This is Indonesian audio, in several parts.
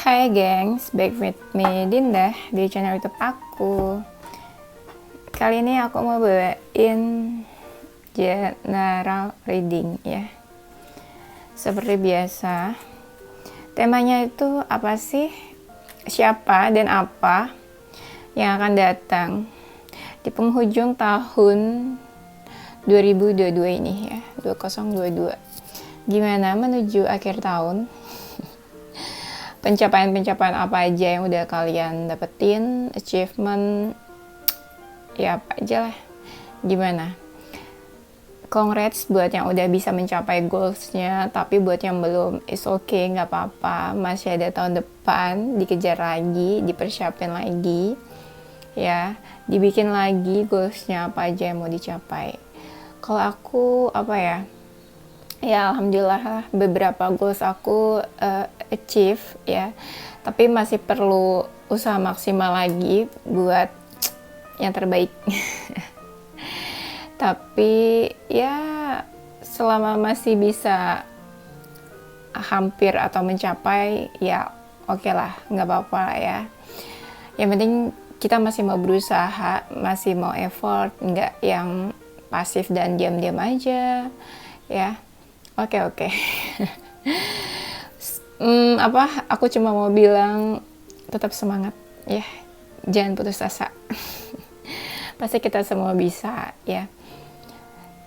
Hai gengs, back with me Dinda di channel YouTube aku. Kali ini aku mau bawain general reading ya. Seperti biasa, temanya itu apa sih? Siapa dan apa yang akan datang di penghujung tahun 2022 ini ya, 2022. Gimana menuju akhir tahun? Pencapaian-pencapaian apa aja yang udah kalian dapetin, achievement, ya apa aja lah. Gimana? Congrats buat yang udah bisa mencapai goalsnya, tapi buat yang belum, it's okay, nggak apa-apa. Masih ada tahun depan, dikejar lagi, dipersiapin lagi, ya, dibikin lagi goalsnya apa aja yang mau dicapai. Kalau aku, apa ya? Ya alhamdulillah beberapa goals aku achieve ya, tapi masih perlu usaha maksimal lagi buat yang terbaik. Tapi ya selama masih bisa hampir atau mencapai ya oke lah, nggak apa-apa lah ya. Yang penting kita masih mau berusaha, masih mau effort, nggak yang pasif dan diam-diam aja ya. Oke. Aku cuma mau bilang tetap semangat ya, jangan putus asa. Pasti kita semua bisa ya.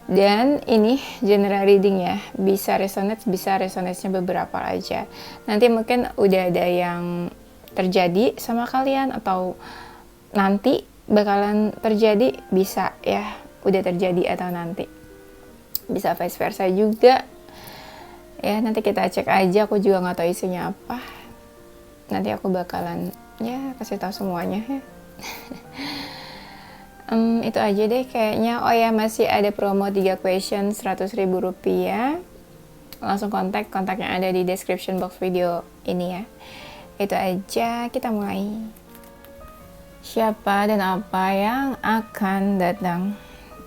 Dan ini general reading ya, bisa resonate-nya beberapa aja. Nanti mungkin udah ada yang terjadi sama kalian atau nanti bakalan terjadi, bisa ya, udah terjadi atau nanti. Bisa vice versa juga. Ya nanti kita cek aja, aku juga nggak tahu isinya apa. Nanti aku bakalan ya kasih tahu semuanya ya. Itu aja deh kayaknya. Oh ya, masih ada promo 3 question 100.000 rupiah. Langsung kontak yang ada di description box video ini ya. Itu aja, kita mulai. Siapa dan apa yang akan datang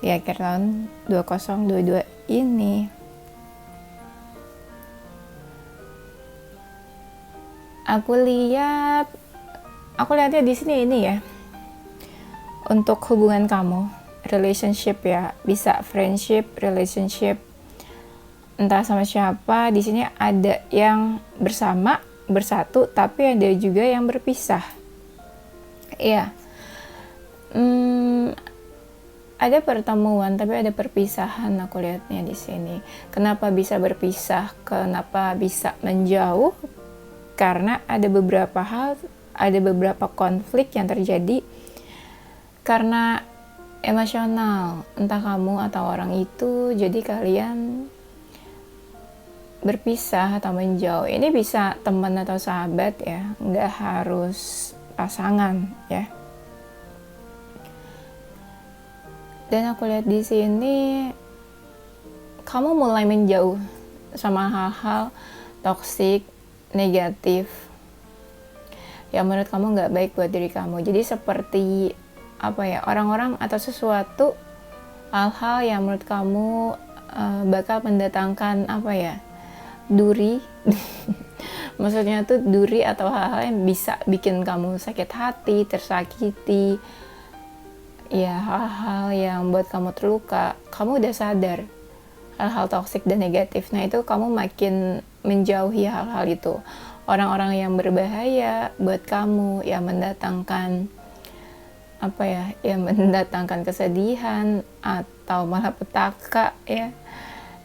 di akhir tahun 2022 ini? Aku lihatnya di sini ini ya. Untuk hubungan kamu, relationship ya, bisa friendship, relationship, entah sama siapa. Di sini ada yang bersama, bersatu, tapi ada juga yang berpisah. Iya. Ada pertemuan tapi ada perpisahan, aku lihatnya di sini. Kenapa bisa berpisah? Kenapa bisa menjauh? Karena ada beberapa hal, ada beberapa konflik yang terjadi karena emosional, entah kamu atau orang itu, jadi kalian berpisah atau menjauh. Ini bisa teman atau sahabat ya, nggak harus pasangan ya. Dan aku lihat di sini kamu mulai menjauh sama hal-hal toksik, negatif yang menurut kamu nggak baik buat diri kamu. Jadi seperti apa ya, orang-orang atau sesuatu, hal-hal yang menurut kamu bakal mendatangkan apa ya, duri. Maksudnya tuh duri atau hal-hal yang bisa bikin kamu sakit hati, tersakiti ya, hal-hal yang buat kamu terluka. Kamu udah sadar hal-hal toksik dan negatif, nah itu kamu makin menjauhi hal-hal itu. Orang-orang yang berbahaya buat kamu, yang mendatangkan apa ya, yang mendatangkan kesedihan atau malah petaka ya,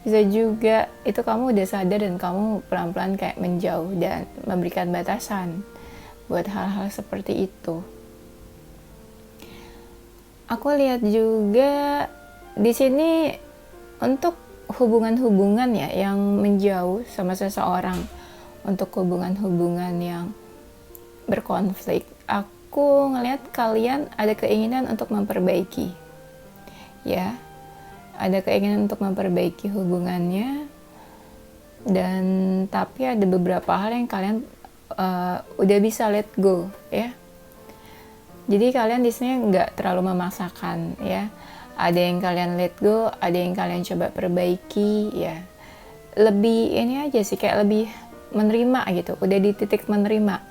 bisa juga itu kamu udah sadar dan kamu pelan-pelan kayak menjauh dan memberikan batasan buat hal-hal seperti itu. Aku lihat juga di sini untuk hubungan-hubungan ya yang menjauh sama seseorang, untuk hubungan-hubungan yang berkonflik, aku ngelihat kalian ada keinginan untuk memperbaiki ya, ada keinginan untuk memperbaiki hubungannya. Dan tapi ada beberapa hal yang kalian udah bisa let go ya. Jadi kalian di sini nggak terlalu memaksakan ya. Ada yang kalian let go, ada yang kalian coba perbaiki ya. Lebih ini aja sih, kayak lebih menerima gitu, udah di titik menerima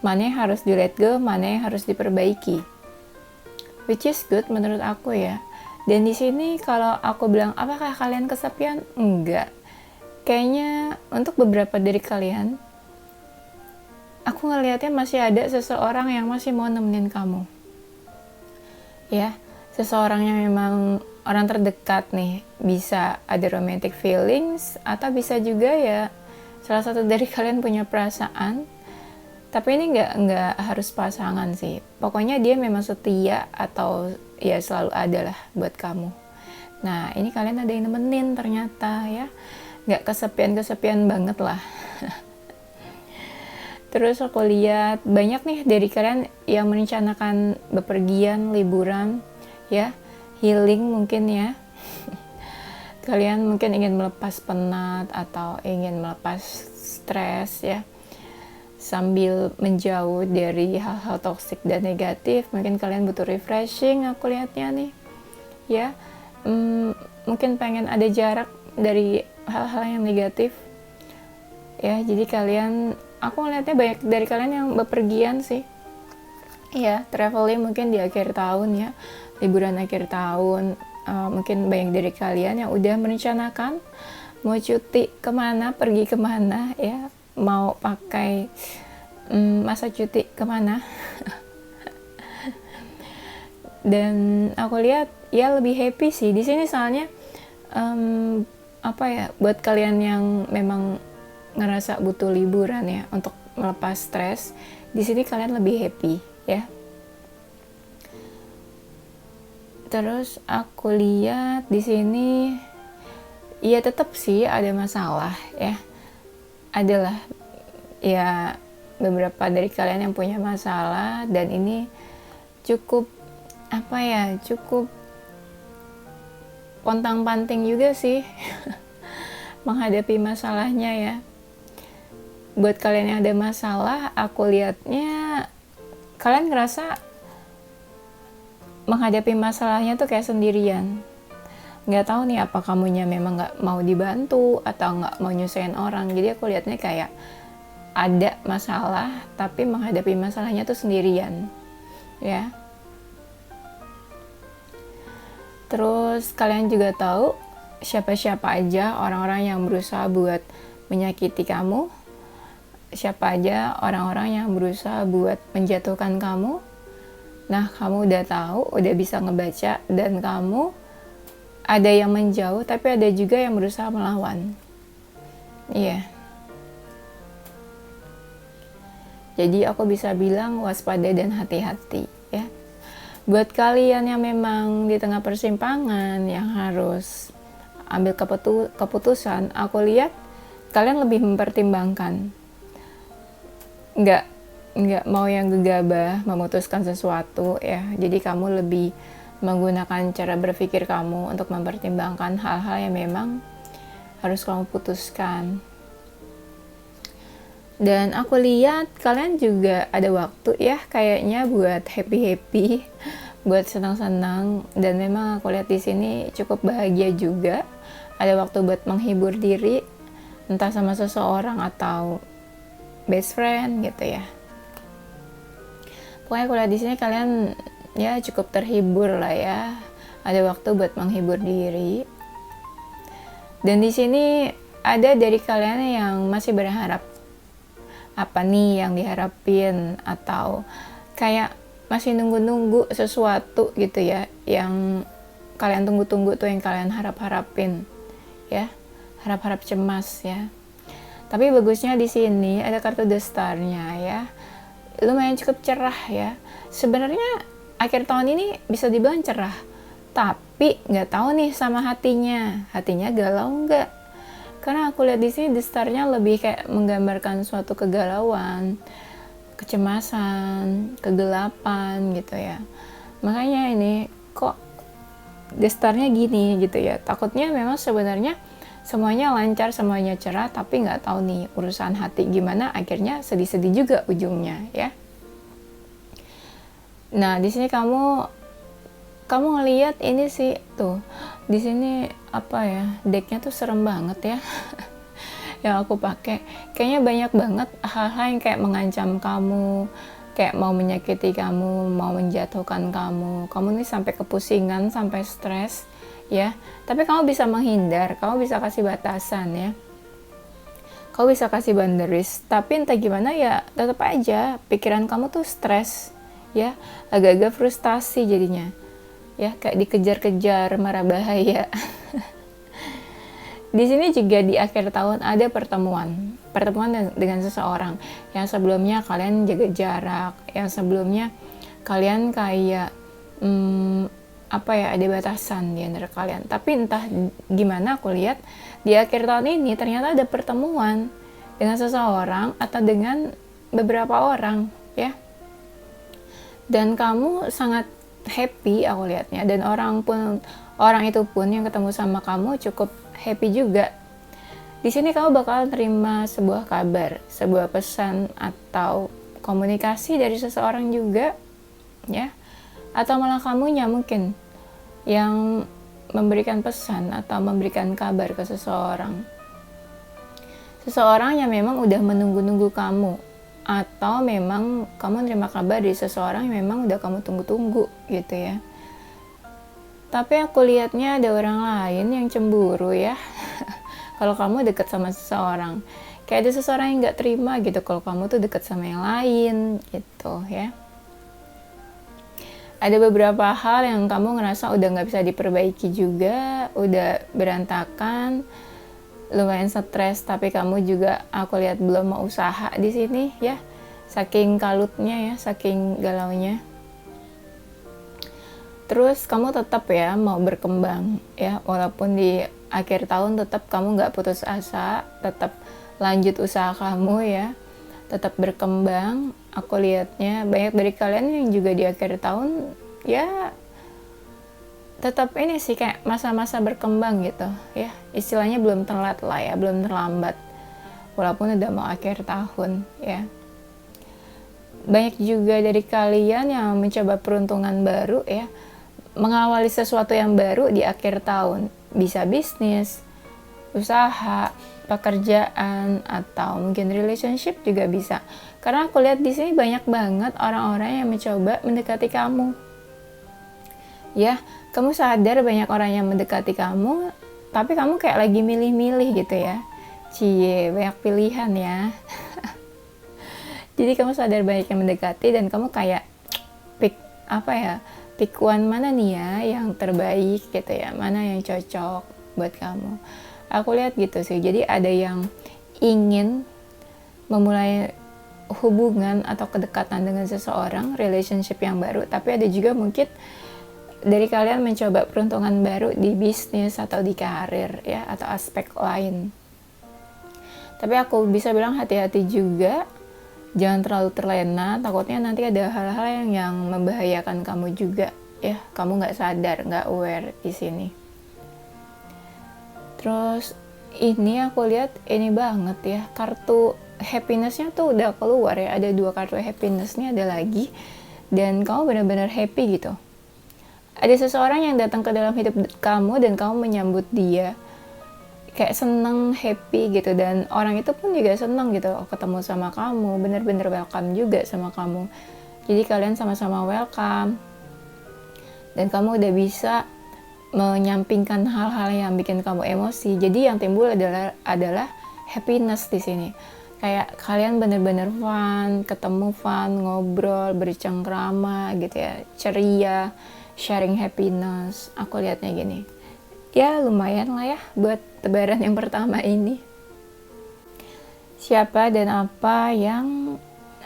mana yang harus di let go, mana yang harus diperbaiki, which is good menurut aku ya. Dan di sini kalau aku bilang apakah kalian kesepian, enggak. Kayaknya untuk beberapa dari kalian, aku ngelihatnya masih ada seseorang yang masih mau nemenin kamu ya, seseorang yang memang orang terdekat nih, bisa ada romantic feelings atau bisa juga ya salah satu dari kalian punya perasaan, tapi ini nggak harus pasangan sih, pokoknya dia memang setia atau ya selalu ada lah buat kamu. Nah ini kalian ada yang nemenin ternyata ya, nggak kesepian banget lah. Terus aku lihat banyak nih dari kalian yang merencanakan bepergian, liburan, ya, healing mungkin ya. Kalian mungkin ingin melepas penat atau ingin melepas stres ya, sambil menjauh dari hal-hal toksik dan negatif. Mungkin kalian butuh refreshing, aku lihatnya nih, ya. Mungkin pengen ada jarak dari hal-hal yang negatif, ya. Jadi kalian, aku ngeliatnya banyak dari kalian yang bepergian sih ya, traveling mungkin di akhir tahun ya, liburan akhir tahun. Mungkin banyak dari kalian yang udah merencanakan mau cuti kemana, pergi kemana ya, mau pakai masa cuti kemana. Dan aku lihat ya lebih happy sih di sini soalnya, apa ya, buat kalian yang memang ngerasa butuh liburan ya untuk melepas stres, di sini kalian lebih happy ya. Terus aku lihat di sini ya tetap sih ada masalah ya, adalah ya beberapa dari kalian yang punya masalah, dan ini cukup apa ya, cukup pontang-panting juga sih menghadapi masalahnya ya. Buat kalian yang ada masalah, aku lihatnya kalian ngerasa menghadapi masalahnya tuh kayak sendirian. Nggak tahu nih apa kamunya memang nggak mau dibantu atau nggak mau nyusahin orang. Jadi aku lihatnya kayak ada masalah, tapi menghadapi masalahnya tuh sendirian, ya. Terus kalian juga tahu siapa-siapa aja orang-orang yang berusaha buat menyakiti kamu, siapa aja orang-orang yang berusaha buat menjatuhkan kamu. Nah, kamu udah tahu, udah bisa ngebaca, dan kamu ada yang menjauh, tapi ada juga yang berusaha melawan. Iya. Jadi aku bisa bilang waspada dan hati-hati ya. Buat kalian yang memang di tengah persimpangan yang harus ambil keputusan, aku lihat kalian lebih mempertimbangkan. Nggak mau yang gegabah memutuskan sesuatu ya. Jadi kamu lebih menggunakan cara berpikir kamu untuk mempertimbangkan hal-hal yang memang harus kamu putuskan. Dan aku lihat kalian juga ada waktu ya kayaknya buat happy-happy, buat senang-senang, dan memang aku lihat di sini cukup bahagia juga. Ada waktu buat menghibur diri, entah sama seseorang atau best friend gitu ya. Pokoknya aku lihat di sini kalian ya cukup terhibur lah ya. Ada waktu buat menghibur diri. Dan di sini ada dari kalian yang masih berharap. Apa nih yang diharapin, atau kayak masih nunggu-nunggu sesuatu gitu ya, yang kalian tunggu-tunggu tuh, yang kalian harap-harapin ya, harap-harap cemas ya. Tapi bagusnya di sini ada kartu The Star-nya ya, lumayan cukup cerah ya. Sebenarnya akhir tahun ini bisa dibilang cerah, tapi nggak tahu nih sama hatinya galau nggak? Karena aku lihat di sini The Star-nya lebih kayak menggambarkan suatu kegalauan, kecemasan, kegelapan gitu ya. Makanya ini kok The Star-nya gini gitu ya. Takutnya memang sebenarnya semuanya lancar, semuanya cerah, tapi nggak tahu nih urusan hati gimana, akhirnya sedih-sedih juga ujungnya ya. Nah di sini kamu ngelihat ini sih tuh, di sini apa ya, decknya tuh serem banget ya. yang aku pakai. Kayaknya banyak banget hal-hal yang kayak mengancam kamu, kayak mau menyakiti kamu, mau menjatuhkan kamu. Kamu nih sampai kepusingan, sampai stres, ya. Tapi kamu bisa menghindar, kamu bisa kasih batasan, ya. Kamu bisa kasih boundaries, tapi entah gimana ya tetap aja pikiran kamu tuh stres, ya. Agak-agak frustasi jadinya. Ya, kayak dikejar-kejar, marah bahaya. Di sini juga di akhir tahun ada pertemuan dengan seseorang yang sebelumnya kalian jaga jarak, yang sebelumnya kalian kayak ada batasan di antara kalian. Tapi entah gimana aku lihat di akhir tahun ini ternyata ada pertemuan dengan seseorang atau dengan beberapa orang, ya. Dan kamu sangat happy aku lihatnya, dan orang itu pun yang ketemu sama kamu cukup happy juga. Di sini kamu bakal terima sebuah kabar, sebuah pesan atau komunikasi dari seseorang juga, ya. Atau malah kamunya mungkin yang memberikan pesan atau memberikan kabar ke seseorang. Seseorang yang memang udah menunggu-nunggu kamu, atau memang kamu terima kabar dari seseorang yang memang udah kamu tunggu-tunggu gitu ya. Tapi aku lihatnya ada orang lain yang cemburu, ya. Kalau kamu deket sama seseorang, kayak ada seseorang yang gak terima gitu kalau kamu tuh deket sama yang lain gitu, ya. Ada beberapa hal yang kamu ngerasa udah gak bisa diperbaiki juga, udah berantakan, lumayan stres, tapi kamu juga aku lihat belum mau usaha di sini, ya. Saking kalutnya, ya, saking galaunya. Terus kamu tetap ya mau berkembang, ya, walaupun di akhir tahun tetap kamu nggak putus asa, tetap lanjut usaha kamu, ya, tetap berkembang. Aku lihatnya banyak dari kalian yang juga di akhir tahun ya tetap ini sih kayak masa-masa berkembang gitu, ya, istilahnya belum telat lah, ya, belum terlambat walaupun udah mau akhir tahun, ya. Banyak juga dari kalian yang mencoba peruntungan baru, ya, mengawali sesuatu yang baru di akhir tahun, bisa bisnis, usaha, pekerjaan, atau mungkin relationship juga bisa. Karena aku lihat di sini banyak banget orang-orang yang mencoba mendekati kamu. Ya, kamu sadar banyak orang yang mendekati kamu, tapi kamu kayak lagi milih-milih gitu ya. Cie, banyak pilihan ya. Jadi kamu sadar banyak yang mendekati dan kamu kayak pick one mana nih ya yang terbaik gitu ya, mana yang cocok buat kamu. Aku lihat gitu sih. Jadi ada yang ingin memulai hubungan atau kedekatan dengan seseorang, relationship yang baru, tapi ada juga mungkin dari kalian mencoba peruntungan baru di bisnis atau di karir, ya, atau aspek lain. Tapi aku bisa bilang hati-hati juga, jangan terlalu terlena, takutnya nanti ada hal-hal yang membahayakan kamu juga, ya. Kamu nggak sadar, nggak aware di sini. Terus ini aku lihat ini banget ya, kartu happiness-nya tuh udah keluar ya. Ada 2 kartu happiness-nya ada lagi, dan kamu benar-benar happy gitu. Ada seseorang yang datang ke dalam hidup kamu dan kamu menyambut dia kayak seneng, happy gitu, dan orang itu pun juga seneng gitu ketemu sama kamu, bener-bener welcome juga sama kamu. Jadi kalian sama-sama welcome, dan kamu udah bisa menyampingkan hal-hal yang bikin kamu emosi. Jadi yang timbul adalah happiness di sini. Kayak kalian bener-bener fun, ngobrol, bercengkrama gitu ya, ceria, sharing happiness. Aku lihatnya gini. Ya lumayan lah ya buat lebaran yang pertama ini. Siapa dan apa yang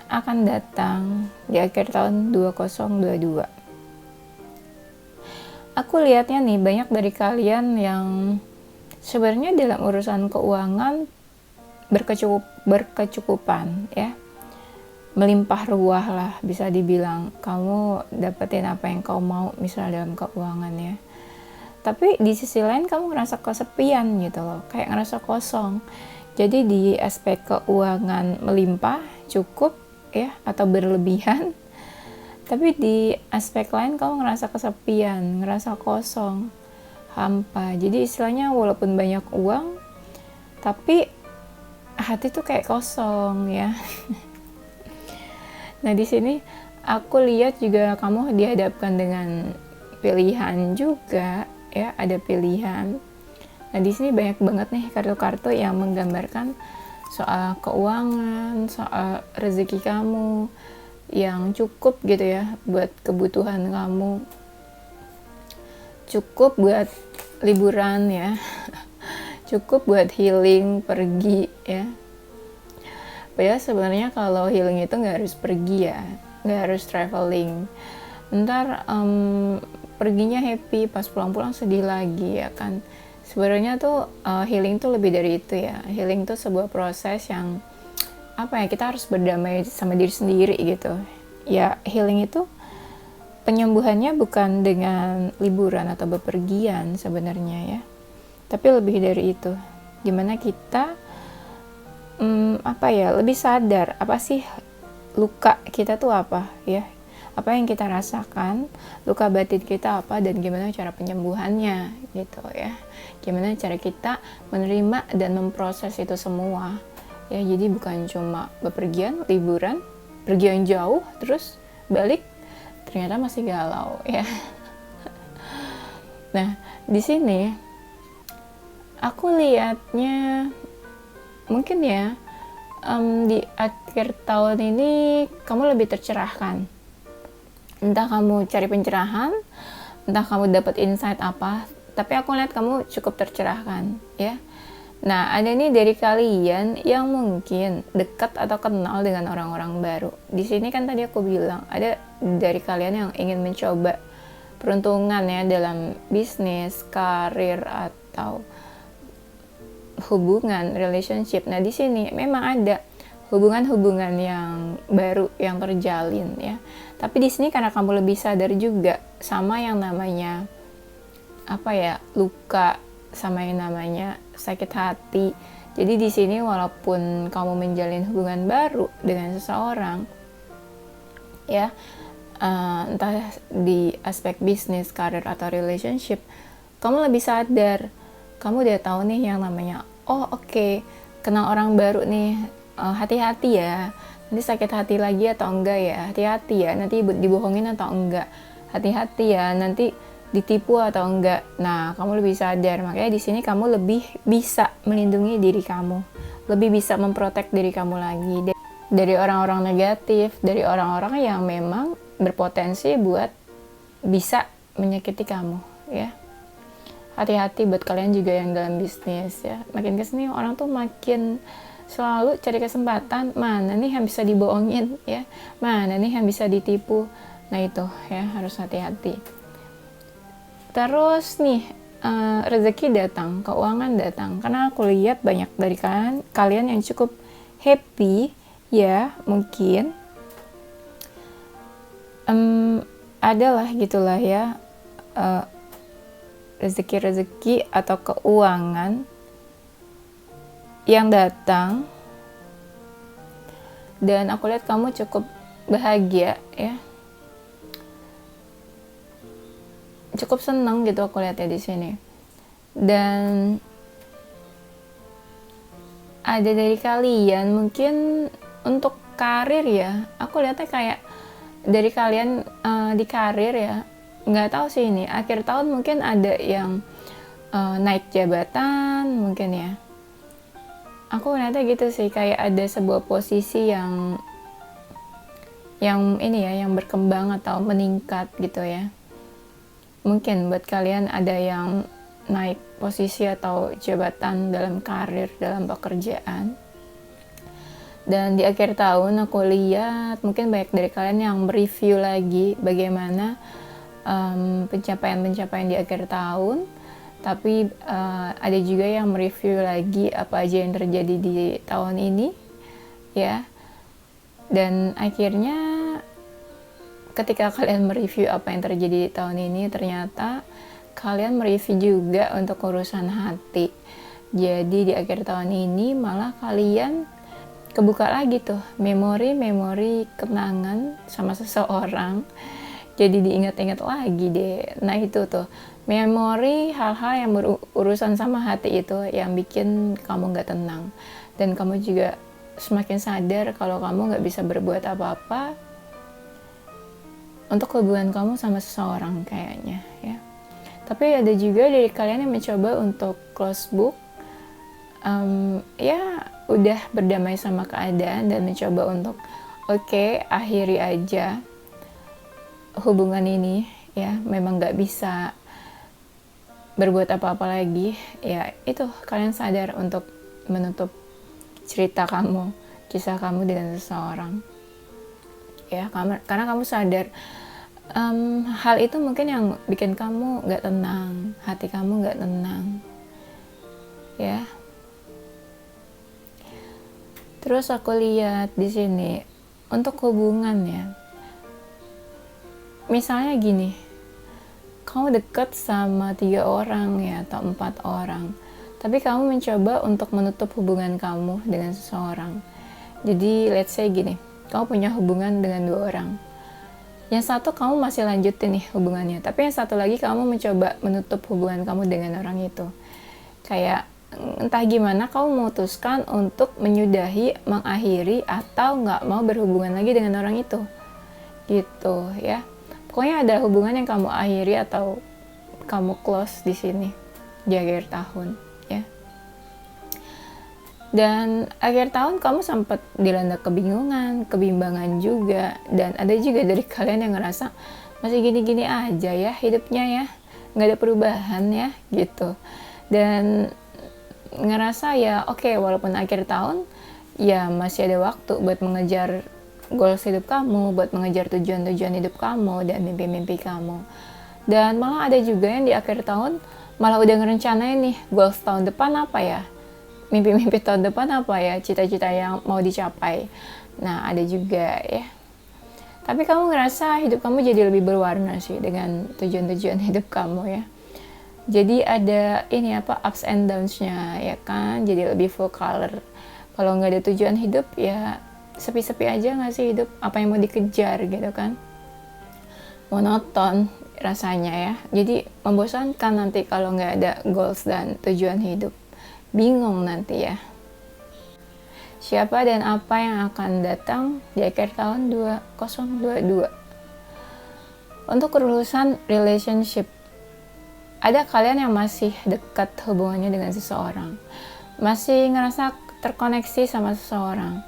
akan datang di akhir tahun 2022? Aku lihatnya nih banyak dari kalian yang sebenarnya dalam urusan keuangan berkecukupan, ya. Melimpah ruah lah bisa dibilang. Kamu dapetin apa yang kau mau misalnya dalam keuangan, ya. Tapi di sisi lain kamu ngerasa kesepian gitu loh, kayak ngerasa kosong. Jadi di aspek keuangan melimpah, cukup ya, atau berlebihan. Tapi di aspek lain kamu ngerasa kesepian, ngerasa kosong, hampa. Jadi istilahnya walaupun banyak uang, tapi hati tuh kayak kosong ya. Nah di sini aku lihat juga kamu dihadapkan dengan pilihan juga ya, ada pilihan. Nah di sini banyak banget nih kartu-kartu yang menggambarkan soal keuangan, soal rezeki kamu yang cukup gitu ya buat kebutuhan kamu, cukup buat liburan ya, cukup buat healing, pergi ya. Ya sebenarnya kalau healing itu nggak harus pergi ya, nggak harus traveling. Ntar perginya happy, pas pulang-pulang sedih lagi ya kan. Sebenarnya tuh healing tuh lebih dari itu ya. Healing tuh sebuah proses yang apa ya, kita harus berdamai sama diri sendiri gitu. Ya healing itu penyembuhannya bukan dengan liburan atau bepergian sebenarnya ya. Tapi lebih dari itu. Gimana kita lebih sadar apa sih luka kita tuh apa ya, apa yang kita rasakan, luka batin kita apa, dan gimana cara penyembuhannya gitu ya, gimana cara kita menerima dan memproses itu semua ya. Jadi bukan cuma bepergian, liburan, pergi yang jauh terus balik ternyata masih galau ya. Nah di sini aku lihatnya mungkin ya, di akhir tahun ini kamu lebih tercerahkan. Entah kamu cari pencerahan, entah kamu dapat insight apa, tapi aku lihat kamu cukup tercerahkan ya. Nah ada nih dari kalian yang mungkin dekat atau kenal dengan orang-orang baru. Di sini kan tadi aku bilang ada dari kalian yang ingin mencoba peruntungan ya dalam bisnis, karir, atau hubungan, relationship. Nah di sini memang ada hubungan-hubungan yang baru yang terjalin ya. Tapi di sini karena kamu lebih sadar juga sama yang namanya luka, sama yang namanya sakit hati. Jadi di sini walaupun kamu menjalin hubungan baru dengan seseorang ya, entah di aspek bisnis, karir, atau relationship, kamu lebih sadar. Kamu udah tahu nih yang namanya kenal orang baru nih, hati-hati ya, nanti sakit hati lagi atau enggak ya, hati-hati ya, nanti dibohongin atau enggak, hati-hati ya, nanti ditipu atau enggak. Nah kamu lebih sadar, makanya di sini kamu lebih bisa melindungi diri kamu, lebih bisa memprotek diri kamu lagi dari orang-orang negatif, dari orang-orang yang memang berpotensi buat bisa menyakiti kamu ya. Hati-hati buat kalian juga yang dalam bisnis ya. Makin kesini orang tuh makin selalu cari kesempatan, mana nih yang bisa dibohongin ya, mana nih yang bisa ditipu. Nah itu ya, harus hati-hati. Terus nih rezeki datang, keuangan datang, karena aku lihat banyak dari kalian yang cukup happy ya, mungkin adalah gitulah ya, rezeki-rezeki atau keuangan yang datang, dan aku lihat kamu cukup bahagia ya, cukup senang gitu aku lihat ya di sini. Dan ada dari kalian mungkin untuk karir ya, aku lihatnya kayak dari kalian di karir ya, nggak tahu sih ini akhir tahun mungkin ada yang naik jabatan mungkin ya. Aku ngeliatnya gitu sih, kayak ada sebuah posisi yang ini ya, yang berkembang atau meningkat gitu ya. Mungkin buat kalian ada yang naik posisi atau jabatan dalam karir, dalam pekerjaan. Dan di akhir tahun aku lihat mungkin banyak dari kalian yang mereview lagi bagaimana pencapaian-pencapaian di akhir tahun, tapi ada juga yang mereview lagi apa aja yang terjadi di tahun ini ya. Dan akhirnya ketika kalian mereview apa yang terjadi di tahun ini, ternyata kalian mereview juga untuk urusan hati. Jadi di akhir tahun ini malah kalian kebuka lagi tuh memori-memori kenangan sama seseorang, jadi diingat-ingat lagi deh. Nah itu tuh memori hal-hal yang berurusan sama hati itu yang bikin kamu gak tenang. dan kamu juga semakin sadar kalau kamu gak bisa berbuat apa-apa untuk hubungan kamu sama seseorang kayaknya ya. Tapi ada juga dari kalian yang mencoba untuk close book, ya udah berdamai sama keadaan dan mencoba untuk oke, akhiri aja hubungan ini ya, memang gak bisa berbuat apa-apa lagi ya. Itu kalian sadar untuk menutup cerita kamu, kisah kamu dengan seseorang ya, karena kamu sadar hal itu mungkin yang bikin kamu gak tenang, hati kamu gak tenang ya. Terus aku lihat di sini untuk hubungan ya, misalnya gini, kamu dekat sama 3 orang ya atau 4 orang, tapi kamu mencoba untuk menutup hubungan kamu dengan seseorang. Jadi let's say gini, kamu punya hubungan dengan 2 orang, yang satu kamu masih lanjutin nih hubungannya, tapi yang satu lagi kamu mencoba menutup hubungan kamu dengan orang itu. Kayak entah gimana kamu memutuskan untuk menyudahi, mengakhiri, atau nggak mau berhubungan lagi dengan orang itu gitu ya. Pokoknya ada hubungan yang kamu akhiri atau kamu close di sini di akhir tahun ya. Dan akhir tahun kamu sempat dilanda kebingungan, kebimbangan juga, dan ada juga dari kalian yang ngerasa masih gini-gini aja ya hidupnya ya, nggak ada perubahan ya gitu. Dan ngerasa ya oke, walaupun akhir tahun ya masih ada waktu buat mengejar goals hidup kamu, buat mengejar tujuan-tujuan hidup kamu dan mimpi-mimpi kamu. Dan malah ada juga yang di akhir tahun malah udah ngerencanain nih goals tahun depan apa ya, mimpi-mimpi tahun depan apa ya, cita-cita yang mau dicapai. Nah ada juga ya. Tapi kamu ngerasa hidup kamu jadi lebih berwarna sih dengan tujuan-tujuan hidup kamu ya. Jadi ada ini apa, ups and downs-nya ya kan, jadi lebih full color. Kalau nggak ada tujuan hidup ya sepi-sepi aja nggak sih hidup, apa yang mau dikejar gitu kan, monoton rasanya ya. Jadi membosankan nanti kalau nggak ada goals dan tujuan hidup, bingung nanti ya siapa dan apa yang akan datang di akhir tahun 2022. Untuk urusan relationship, ada kalian yang masih dekat hubungannya dengan seseorang, masih ngerasa terkoneksi sama seseorang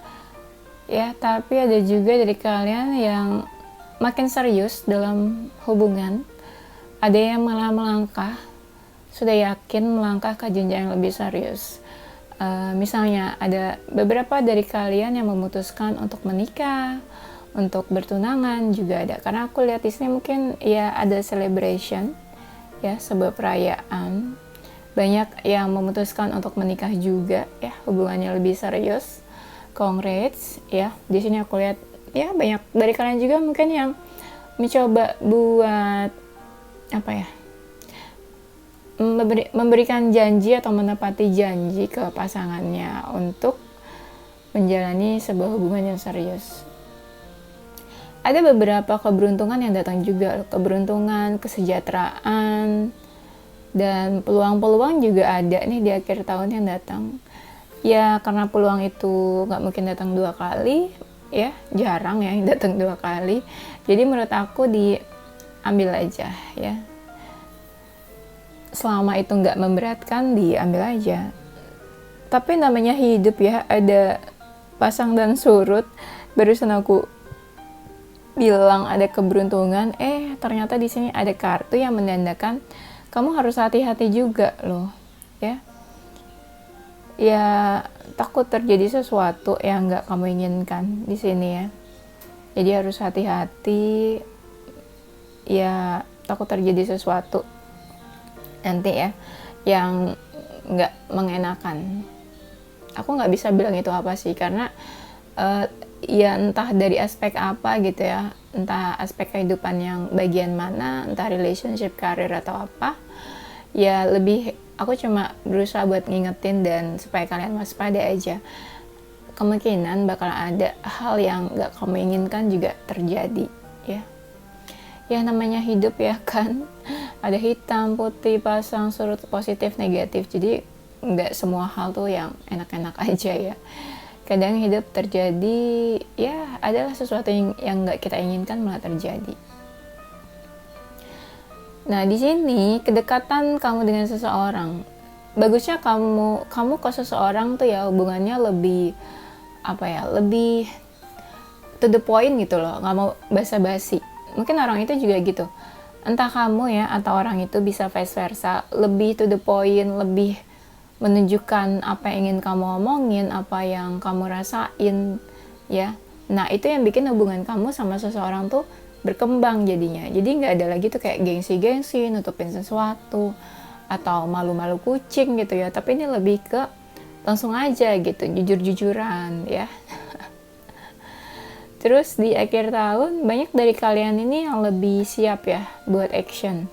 ya. Tapi ada juga dari kalian yang makin serius dalam hubungan, ada yang malah melangkah, sudah yakin melangkah ke jenjang yang lebih serius. Misalnya ada beberapa dari kalian yang memutuskan untuk menikah, untuk bertunangan juga ada, karena aku lihat di sini mungkin ya ada celebration ya, sebuah perayaan. Banyak yang memutuskan untuk menikah juga ya, hubungannya lebih serius. Congrats ya. Di sini aku lihat ya banyak dari kalian juga mungkin yang mencoba buat apa ya, memberikan janji atau menepati janji ke pasangannya untuk menjalani sebuah hubungan yang serius. Ada beberapa keberuntungan yang datang juga, keberuntungan, kesejahteraan, dan peluang-peluang juga ada nih di akhir tahun yang datang. Ya karena peluang itu nggak mungkin datang 2 kali, ya jarang ya yang datang 2 kali. Jadi menurut aku diambil aja ya. Selama itu nggak memberatkan, diambil aja. Tapi namanya hidup ya, ada pasang dan surut. Barusan aku bilang ada keberuntungan, ternyata di sini ada kartu yang menandakan kamu harus hati-hati juga loh ya. Ya takut terjadi sesuatu yang nggak kamu inginkan di sini ya. Jadi harus hati-hati ya, takut terjadi sesuatu nanti ya yang nggak mengenakan. Aku nggak bisa bilang itu apa sih, karena ya entah dari aspek apa gitu ya, entah aspek kehidupan yang bagian mana, entah relationship, karir atau apa ya, lebih aku cuma berusaha buat ngingetin dan supaya kalian waspada aja. Kemungkinan bakal ada hal yang gak kamu inginkan juga terjadi ya. Ya namanya hidup ya kan, ada hitam, putih, pasang, surut, positif, negatif. Jadi nggak semua hal tuh yang enak-enak aja ya. Kadang hidup terjadi, ya adalah sesuatu yang nggak kita inginkan malah terjadi. Nah, di sini kedekatan kamu dengan seseorang, bagusnya kamu ke seseorang tuh ya hubungannya lebih lebih to the point gitu loh, nggak mau basa-basi. Mungkin orang itu juga gitu. Entah kamu ya atau orang itu bisa vice versa, lebih to the point, lebih menunjukkan apa yang ingin kamu omongin, apa yang kamu rasain ya. Nah, itu yang bikin hubungan kamu sama seseorang tuh berkembang jadinya. Jadi nggak ada lagi tuh kayak gengsi-gengsi, nutupin sesuatu, atau malu-malu kucing gitu ya. Tapi ini lebih ke langsung aja gitu, jujur-jujuran ya. Terus di akhir tahun, banyak dari kalian ini yang lebih siap ya buat action.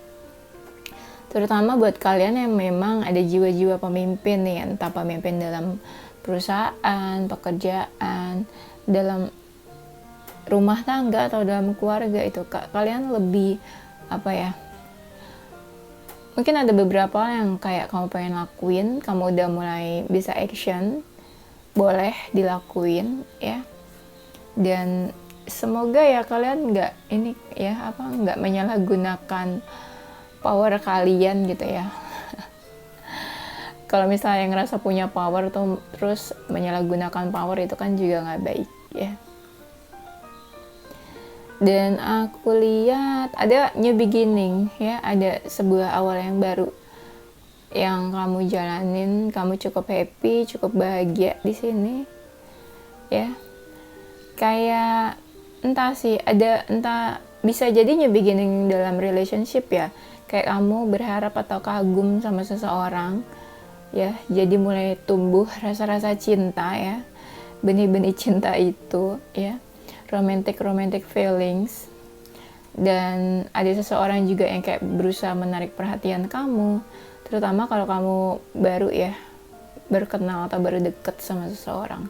Terutama buat kalian yang memang ada jiwa-jiwa pemimpin nih, entah pemimpin dalam perusahaan, pekerjaan, dalam rumah tangga atau dalam keluarga itu. Kalian lebih mungkin ada beberapa yang kayak kamu pengen lakuin, kamu udah mulai bisa action, boleh dilakuin ya. Dan semoga ya kalian nggak menyalahgunakan power kalian gitu ya. Kalau misalnya ngerasa punya power tuh terus menyalahgunakan power, itu kan juga nggak baik ya. Dan aku lihat ada new beginning ya, ada sebuah awal yang baru yang kamu jalanin, kamu cukup happy, cukup bahagia di sini ya. Kayak entah bisa jadi new beginning dalam relationship ya, kayak kamu berharap atau kagum sama seseorang ya, jadi mulai tumbuh rasa-rasa cinta ya, benih-benih cinta itu ya, romantic feelings. Dan ada seseorang juga yang kayak berusaha menarik perhatian kamu, terutama kalau kamu baru kenal atau baru deket sama seseorang.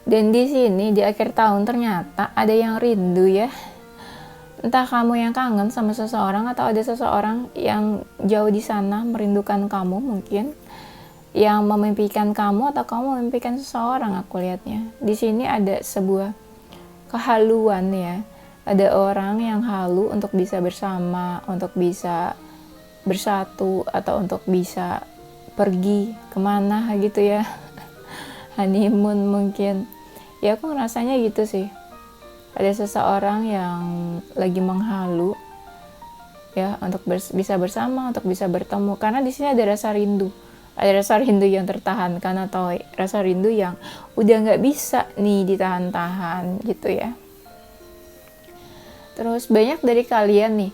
Dan di sini di akhir tahun ternyata ada yang rindu ya. Entah kamu yang kangen sama seseorang atau ada seseorang yang jauh di sana merindukan kamu mungkin, yang memimpikan kamu atau kamu memimpikan seseorang. Aku lihatnya di sini ada sebuah kehaluan ya. Ada orang yang halu untuk bisa bersama, untuk bisa bersatu, atau untuk bisa pergi kemana gitu ya. Honeymoon mungkin. Ya aku ngerasanya gitu sih. Ada seseorang yang lagi menghalu ya untuk bisa bersama, untuk bisa bertemu, karena di sini ada rasa rindu. Ada rasa rindu yang tertahankan atau rasa rindu yang udah nggak bisa nih ditahan-tahan gitu ya. Terus banyak dari kalian nih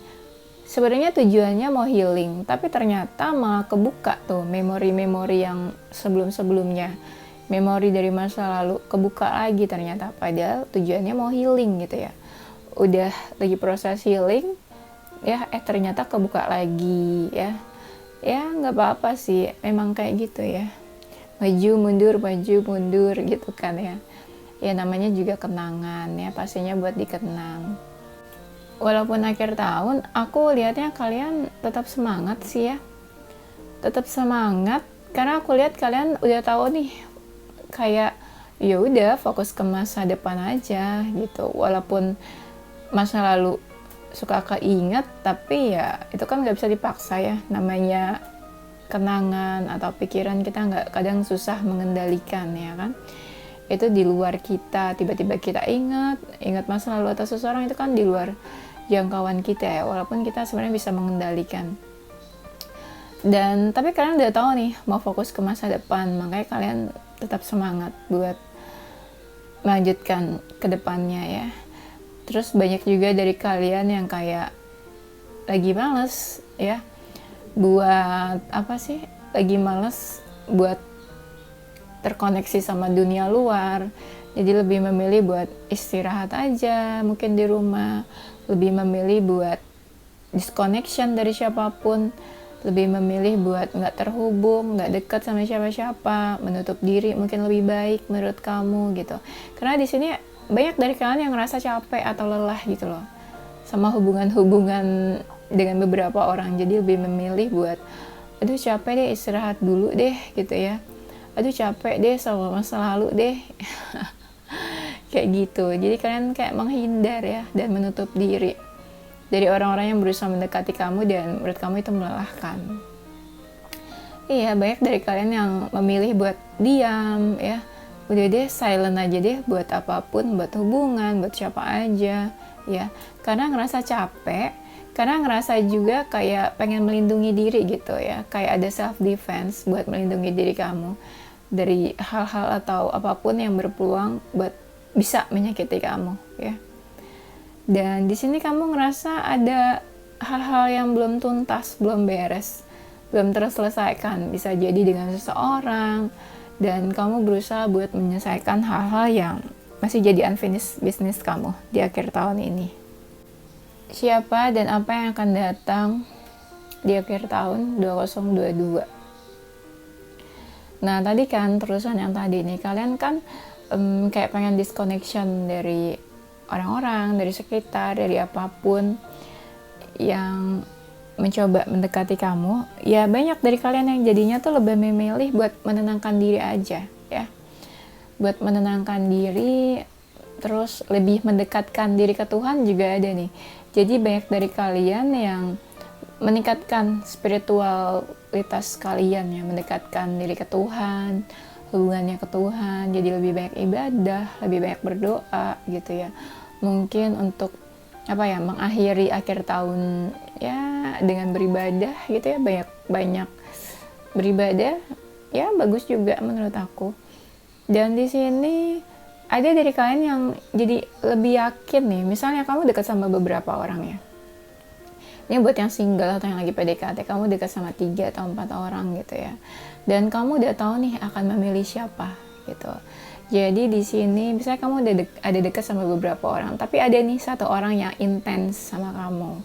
sebenarnya tujuannya mau healing, tapi ternyata malah kebuka tuh memori-memori yang sebelum-sebelumnya. Memori dari masa lalu kebuka lagi ternyata, padahal tujuannya mau healing gitu ya. Udah lagi proses healing ya, ternyata kebuka lagi ya. Ya nggak apa-apa sih, memang kayak gitu ya. Maju mundur gitu kan ya. Ya namanya juga kenangan ya, pastinya buat dikenang. Walaupun akhir tahun, aku lihatnya kalian tetap semangat sih ya. Tetap semangat karena aku lihat kalian udah tahu nih, kayak ya udah fokus ke masa depan aja gitu. Walaupun masa lalu suka keinget, tapi ya itu kan nggak bisa dipaksa ya, namanya kenangan atau pikiran kita kadang susah mengendalikan ya kan. Itu di luar kita, tiba-tiba kita ingat masa lalu atau seseorang, itu kan di luar jangkauan kita ya, walaupun kita sebenarnya bisa mengendalikan. Dan tapi kalian udah tahu nih mau fokus ke masa depan, makanya kalian tetap semangat buat melanjutkan ke depannya ya. Terus banyak juga dari kalian yang kayak lagi males ya buat lagi males buat terkoneksi sama dunia luar, jadi lebih memilih buat istirahat aja mungkin di rumah, lebih memilih buat disconnection dari siapapun, lebih memilih buat nggak terhubung, nggak dekat sama siapa-siapa, menutup diri mungkin lebih baik menurut kamu gitu. Karena di sini banyak dari kalian yang ngerasa capek atau lelah gitu loh sama hubungan-hubungan dengan beberapa orang, jadi lebih memilih buat aduh capek deh istirahat dulu deh gitu ya, aduh capek deh sama masa lalu deh. Kayak gitu. Jadi kalian kayak menghindar ya dan menutup diri dari orang-orang yang berusaha mendekati kamu dan menurut kamu itu melelahkan. Iya, banyak dari kalian yang memilih buat diam ya, udah deh silent aja deh buat apapun, buat hubungan, buat siapa aja ya, karena ngerasa capek, karena ngerasa juga kayak pengen melindungi diri gitu ya, kayak ada self defense buat melindungi diri kamu dari hal-hal atau apapun yang berpeluang buat bisa menyakiti kamu ya. Dan di sini kamu ngerasa ada hal-hal yang belum tuntas, belum beres, belum terselesaikan, bisa jadi dengan seseorang, dan kamu berusaha buat menyelesaikan hal-hal yang masih jadi unfinished business kamu di akhir tahun ini. Siapa dan apa yang akan datang di akhir tahun 2022? Nah tadi kan terusan yang tadi nih, kalian kan kayak pengen disconnection dari orang-orang, dari sekitar, dari apapun yang mencoba mendekati kamu. Ya banyak dari kalian yang jadinya tuh lebih memilih buat menenangkan diri aja ya, buat menenangkan diri, terus lebih mendekatkan diri ke Tuhan juga ada nih. Jadi banyak dari kalian yang meningkatkan spiritualitas kalian ya, mendekatkan diri ke Tuhan, hubungannya ke Tuhan, jadi lebih banyak ibadah, lebih banyak berdoa gitu ya. Mungkin untuk mengakhiri akhir tahun ya dengan beribadah gitu ya, banyak beribadah ya, bagus juga menurut aku. Dan di sini ada dari kalian yang jadi lebih yakin nih, misalnya kamu dekat sama beberapa orang ya, ini buat yang single atau yang lagi PDKT, kamu dekat sama 3 atau 4 orang gitu ya, dan kamu udah tahu nih akan memilih siapa gitu. Jadi di sini misalnya kamu ada dekat sama beberapa orang, tapi ada nih satu orang yang intens sama kamu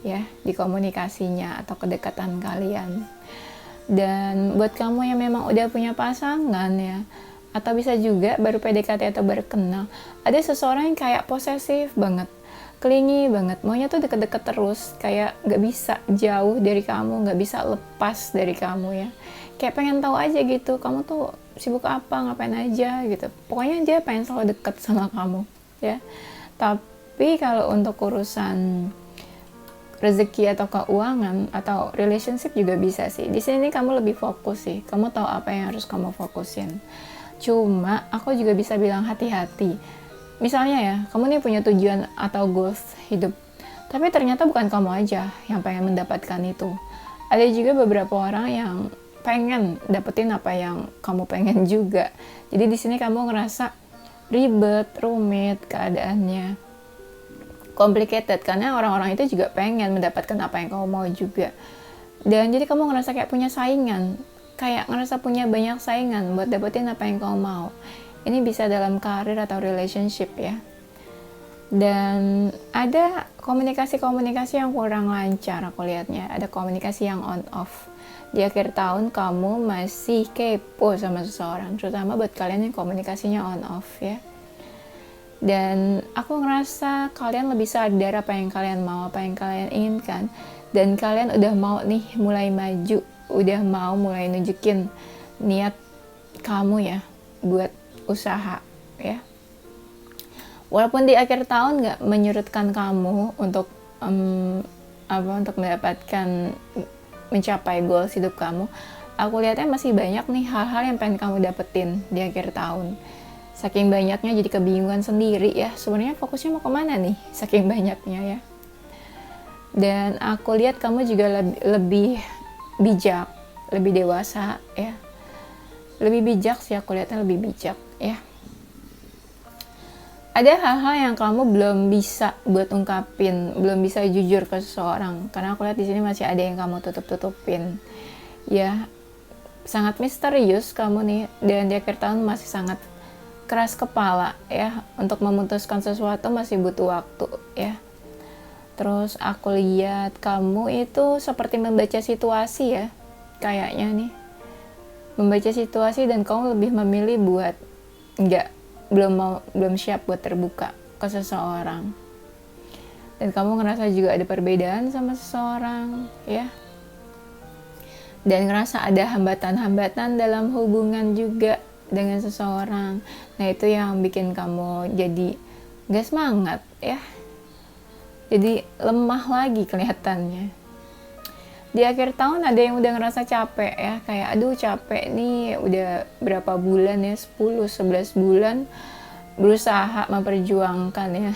ya, di komunikasinya atau kedekatan kalian. Dan buat kamu yang memang udah punya pasangan ya, atau bisa juga baru PDKT atau baru kenal, ada seseorang yang kayak posesif banget, clingy banget, maunya tuh deket-deket terus, kayak gak bisa jauh dari kamu, gak bisa lepas dari kamu ya, kayak pengen tahu aja gitu kamu tuh sibuk apa, ngapain aja gitu, pokoknya dia pengen selalu deket sama kamu ya. Tapi kalau untuk urusan rezeki atau keuangan atau relationship juga bisa sih, di sini kamu lebih fokus sih, kamu tahu apa yang harus kamu fokusin. Cuma aku juga bisa bilang hati-hati, misalnya ya kamu nih punya tujuan atau goals hidup, tapi ternyata bukan kamu aja yang pengen mendapatkan itu, ada juga beberapa orang yang pengen dapetin apa yang kamu pengen juga. Jadi di sini kamu ngerasa ribet, rumit keadaannya, complicated, karena orang-orang itu juga pengen mendapatkan apa yang kamu mau juga. Dan jadi kamu ngerasa kayak punya saingan, kayak ngerasa punya banyak saingan buat dapetin apa yang kamu mau. Ini bisa dalam karir atau relationship ya. Dan ada komunikasi-komunikasi yang kurang lancar aku lihatnya, ada komunikasi yang on off. Di akhir tahun kamu masih kepo sama seseorang, terutama buat kalian yang komunikasinya on off ya. Dan aku ngerasa kalian lebih sadar apa yang kalian mau, apa yang kalian inginkan, dan kalian udah mau nih mulai maju, udah mau mulai nunjukin niat kamu ya buat usaha ya. Walaupun di akhir tahun gak menyurutkan kamu untuk untuk mendapatkan, mencapai goals hidup kamu, aku lihatnya masih banyak nih hal-hal yang pengen kamu dapetin di akhir tahun. Saking banyaknya jadi kebingungan sendiri ya, sebenarnya fokusnya mau kemana nih saking banyaknya ya. Dan aku lihat kamu juga lebih bijak, lebih dewasa ya, lebih bijak sih, aku lihatnya lebih bijak ya. Ada hal-hal yang kamu belum bisa buat ungkapin, belum bisa jujur ke seseorang, karena aku lihat di sini masih ada yang kamu tutup-tutupin ya, sangat misterius kamu nih, dan di akhir tahun masih sangat keras kepala ya, untuk memutuskan sesuatu masih butuh waktu ya. Terus aku lihat kamu itu seperti membaca situasi ya, kayaknya nih membaca situasi, dan kamu lebih memilih buat belum siap buat terbuka ke seseorang, dan kamu ngerasa juga ada perbedaan sama seseorang ya. dan ngerasa ada hambatan-hambatan dalam hubungan juga dengan seseorang. Nah itu yang bikin kamu jadi gak semangat ya, jadi lemah lagi kelihatannya. Di akhir tahun ada yang udah ngerasa capek ya, kayak aduh capek nih, udah berapa bulan ya, 10-11 bulan berusaha memperjuangkan ya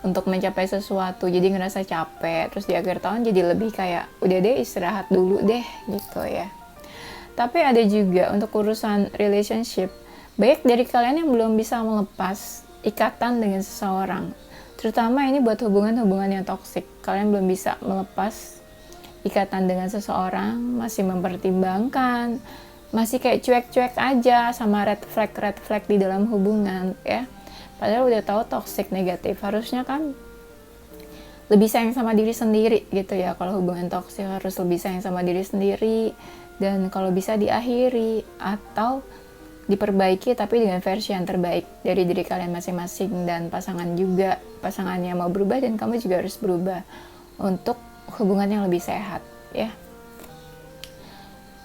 untuk mencapai sesuatu, jadi ngerasa capek. Terus di akhir tahun jadi lebih kayak udah deh istirahat dulu deh gitu ya. Tapi ada juga untuk urusan relationship, banyak dari kalian yang belum bisa melepas ikatan dengan seseorang, terutama ini buat hubungan-hubungan yang toksik. Kalian belum bisa melepas ikatan dengan seseorang, masih mempertimbangkan, masih kayak cuek-cuek aja sama red flag di dalam hubungan ya. Padahal udah tahu toxic negatif, harusnya kan lebih sayang sama diri sendiri gitu ya. Kalau hubungan toksik harus lebih sayang sama diri sendiri, dan kalau bisa diakhiri atau diperbaiki tapi dengan versi yang terbaik dari diri kalian masing-masing, dan pasangan juga, pasangannya mau berubah dan kamu juga harus berubah untuk hubungan yang lebih sehat ya.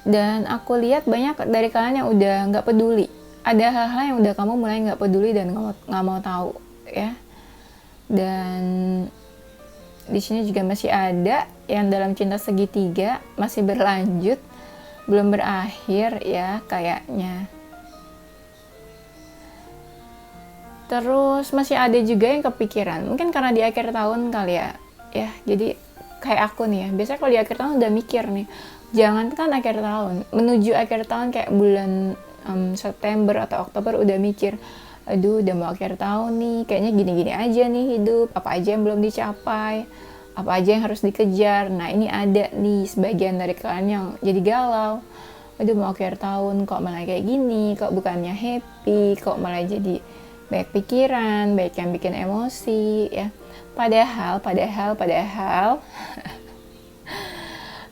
Dan aku lihat banyak dari kalian yang udah nggak peduli, ada hal-hal yang udah kamu mulai nggak peduli dan nggak mau tahu ya. Dan di sini juga masih ada yang dalam cinta segitiga, masih berlanjut, belum berakhir ya kayaknya. Terus masih ada juga yang kepikiran, mungkin karena di akhir tahun kali ya. Jadi kayak aku nih ya, biasanya kalau di akhir tahun udah mikir nih, jangankan akhir tahun, menuju akhir tahun kayak bulan September atau Oktober udah mikir, aduh udah mau akhir tahun nih, kayaknya gini-gini aja nih hidup, apa aja yang belum dicapai, apa aja yang harus dikejar. Nah ini ada nih sebagian dari kalian yang jadi galau, aduh mau akhir tahun kok malah kayak gini, kok bukannya happy, kok malah jadi banyak pikiran, banyak yang bikin emosi ya. Padahal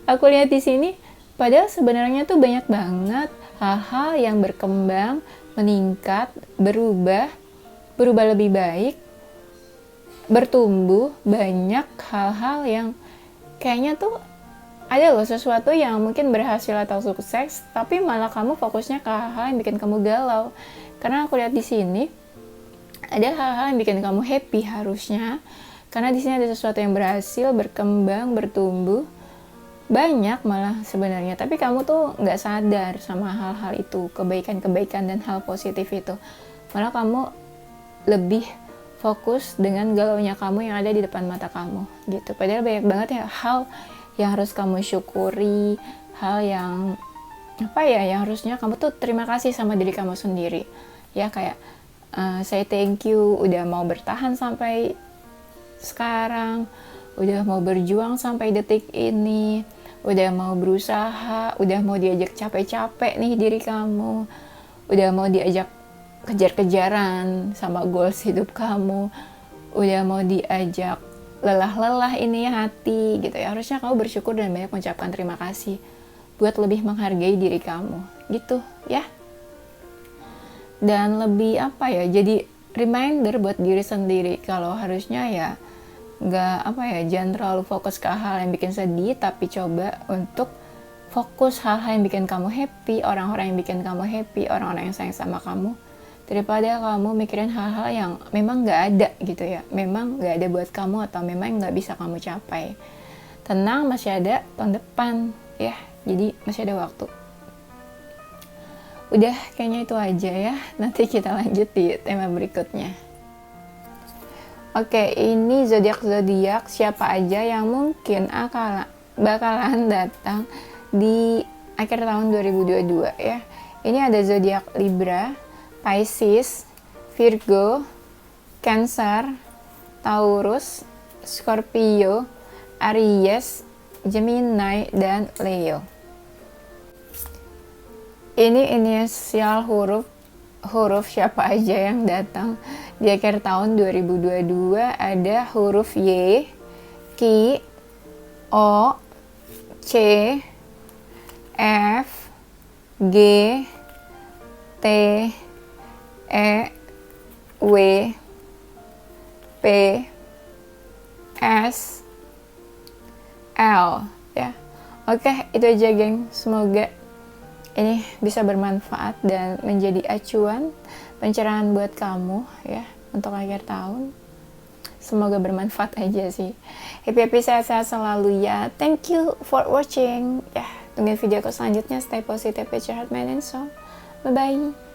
aku lihat di sini, padahal sebenarnya tuh banyak banget hal-hal yang berkembang, meningkat, berubah lebih baik, bertumbuh. Banyak hal-hal yang kayaknya tuh ada loh sesuatu yang mungkin berhasil atau sukses, tapi malah kamu fokusnya ke hal-hal yang bikin kamu galau. Karena aku lihat di sini ada hal-hal yang bikin kamu happy harusnya, karena di sini ada sesuatu yang berhasil, berkembang, bertumbuh, banyak malah sebenarnya, tapi kamu tuh nggak sadar sama hal-hal itu, kebaikan-kebaikan dan hal positif itu. Malah kamu lebih fokus dengan galaunya kamu yang ada di depan mata kamu gitu. Padahal banyak banget ya hal yang harus kamu syukuri, hal yang yang harusnya kamu tuh terima kasih sama diri kamu sendiri ya. Kayak say thank you udah mau bertahan sampai sekarang, udah mau berjuang sampai detik ini, udah mau berusaha, udah mau diajak capek-capek nih diri kamu, udah mau diajak kejar-kejaran sama goals hidup kamu, udah mau diajak lelah-lelah ini hati gitu ya. Harusnya kamu bersyukur dan banyak mengucapkan terima kasih buat lebih menghargai diri kamu gitu ya. Dan lebih jadi reminder buat diri sendiri kalau harusnya ya jangan terlalu fokus ke hal yang bikin sedih, tapi coba untuk fokus hal-hal yang bikin kamu happy, orang-orang yang bikin kamu happy, orang-orang yang sayang sama kamu, daripada kamu mikirin hal-hal yang memang nggak ada gitu ya, memang nggak ada buat kamu atau memang nggak bisa kamu capai. Tenang, masih ada tahun depan ya, jadi masih ada waktu. Udah, kayaknya itu aja ya, nanti kita lanjut di tema berikutnya. Oke, ini zodiak siapa aja yang mungkin bakalan datang di akhir tahun 2022 ya. Ini ada zodiak Libra, Pisces, Virgo, Cancer, Taurus, Scorpio, Aries, Gemini, dan Leo. Ini inisial huruf siapa aja yang datang di akhir tahun 2022. Ada huruf Y, Q, O, C, F, G, T, E, W, P, S, L ya. Oke, itu aja geng. Semoga ini bisa bermanfaat dan menjadi acuan pencerahan buat kamu ya untuk akhir tahun. Semoga bermanfaat aja sih. Happy sehat-sehat selalu ya. Thank you for watching. Ya, tungguin videoku selanjutnya. Stay positive, put your heart, mind and soul. Bye bye.